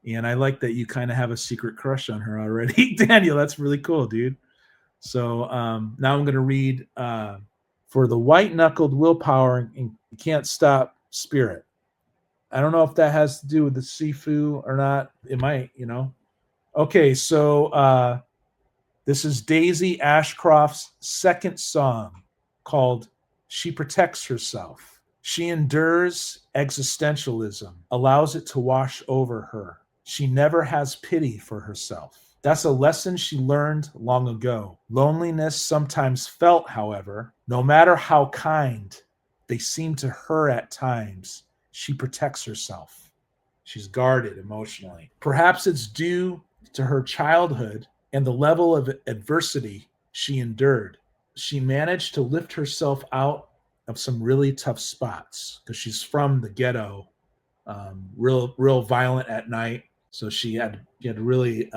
And I like that you kind of have a secret crush on her already. Daniel, that's really cool, dude. So now I'm going to read for the white-knuckled willpower and can't stop spirit. I don't know if that has to do with the Sifu or not. It might, you know. Okay, so this is Daisy Ashcroft's second song called She Protects Herself. She endures existentialism, allows it to wash over her. She never has pity for herself. That's a lesson she learned long ago. Loneliness sometimes felt, however, no matter how kind they seem to her at times, she protects herself. She's guarded emotionally. Perhaps it's due to her childhood and the level of adversity she endured. She managed to lift herself out of some really tough spots because she's from the ghetto, real violent at night. So she had to really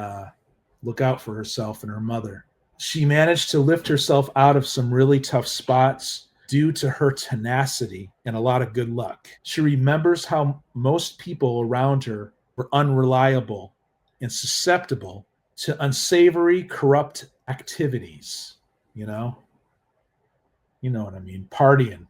look out for herself and her mother. She managed to lift herself out of some really tough spots due to her tenacity and a lot of good luck. She remembers how most people around her were unreliable and susceptible to unsavory, corrupt activities. You know what I mean? Partying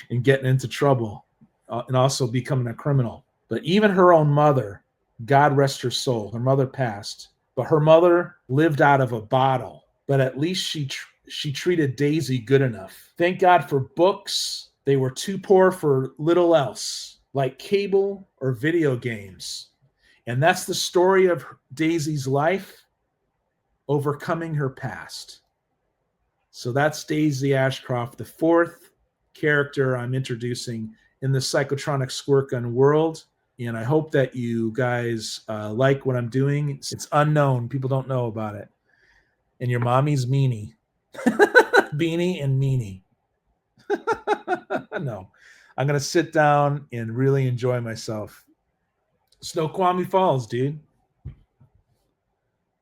and getting into trouble and also becoming a criminal. But even her own mother, God rest her soul, her mother passed, but her mother lived out of a bottle. But at least she treated Daisy good enough. Thank God for books. They were too poor for little else, like cable or video games. And that's the story of Daisy's life, overcoming her past. So that's Daisy Ashcroft, the fourth character I'm introducing in the Psychotronic Squirt Gun world. And I hope that you guys like what I'm doing. It's unknown. People don't know about it. And your mommy's meanie. Beanie and meanie. No. I'm going to sit down and really enjoy myself. Snoqualmie Falls, dude.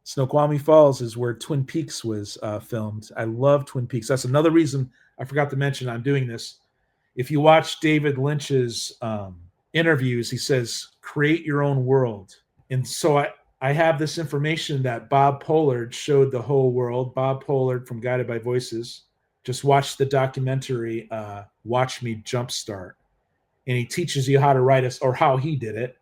Snoqualmie Falls is where Twin Peaks was filmed. I love Twin Peaks. That's another reason I forgot to mention I'm doing this. If you watch David Lynch's interviews, he says, create your own world. And so I have this information that Bob Pollard showed the whole world. Bob Pollard from Guided by Voices. Just watch the documentary, Watch Me Jumpstart. And he teaches you how to write or how he did it.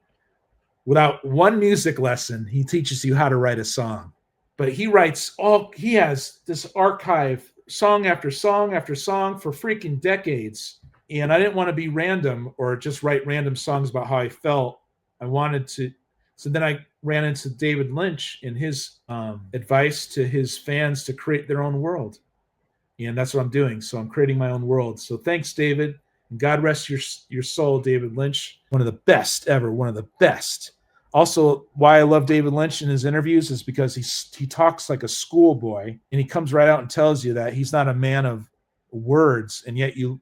Without one music lesson, he teaches you how to write a song. But he has this archive, song after song after song for freaking decades. And I didn't want to be random or just write random songs about how I felt. I wanted to. So then I ran into David Lynch and his advice to his fans to create their own world. And that's what I'm doing. So I'm creating my own world. So thanks, David. And God rest your soul, David Lynch. One of the best ever. One of the best. Also, why I love David Lynch in his interviews is because he talks like a schoolboy, and he comes right out and tells you that he's not a man of words, and yet you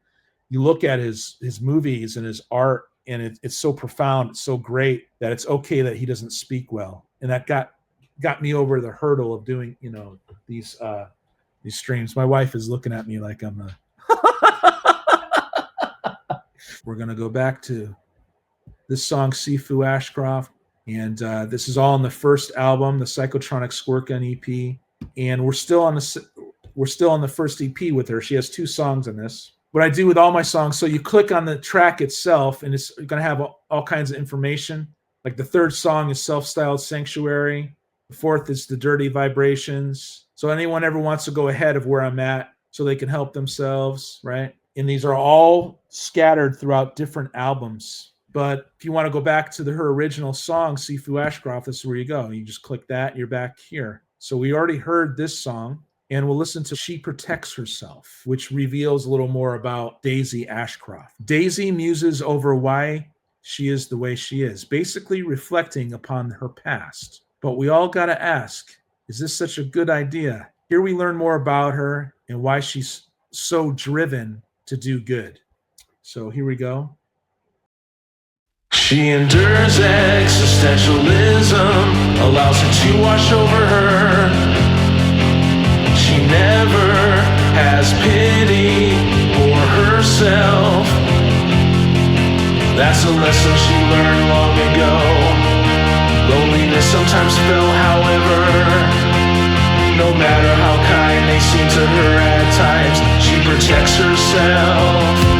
look at his movies and his art, and it's so profound, it's so great that it's okay that he doesn't speak well, and that got me over the hurdle of doing these streams. My wife is looking at me like I'm We're gonna go back to this song, Sifu Ashcroft. And this is all on the first album, the Psychotronic Squirt Gun EP. And we're still on the first EP with her. She has 2 songs on this. What I do with all my songs, so you click on the track itself, and it's going to have all kinds of information. Like the 3rd song is Self-Styled Sanctuary. The 4th is The Dirty Vibrations. So anyone ever wants to go ahead of where I'm at so they can help themselves, right? And these are all scattered throughout different albums. But if you want to go back to her original song, Sifu Ashcroft, this is where you go. You just click that, and you're back here. So we already heard this song, and we'll listen to She Protects Herself, which reveals a little more about Daisy Ashcroft. Daisy muses over why she is the way she is, basically reflecting upon her past. But we all got to ask, is this such a good idea? Here we learn more about her and why she's so driven to do good. So here we go. She endures existentialism, allows it to wash over her. She never has pity for herself. That's a lesson she learned long ago. sometimes fell, however. No matter how kind they seem to her at times, she protects herself.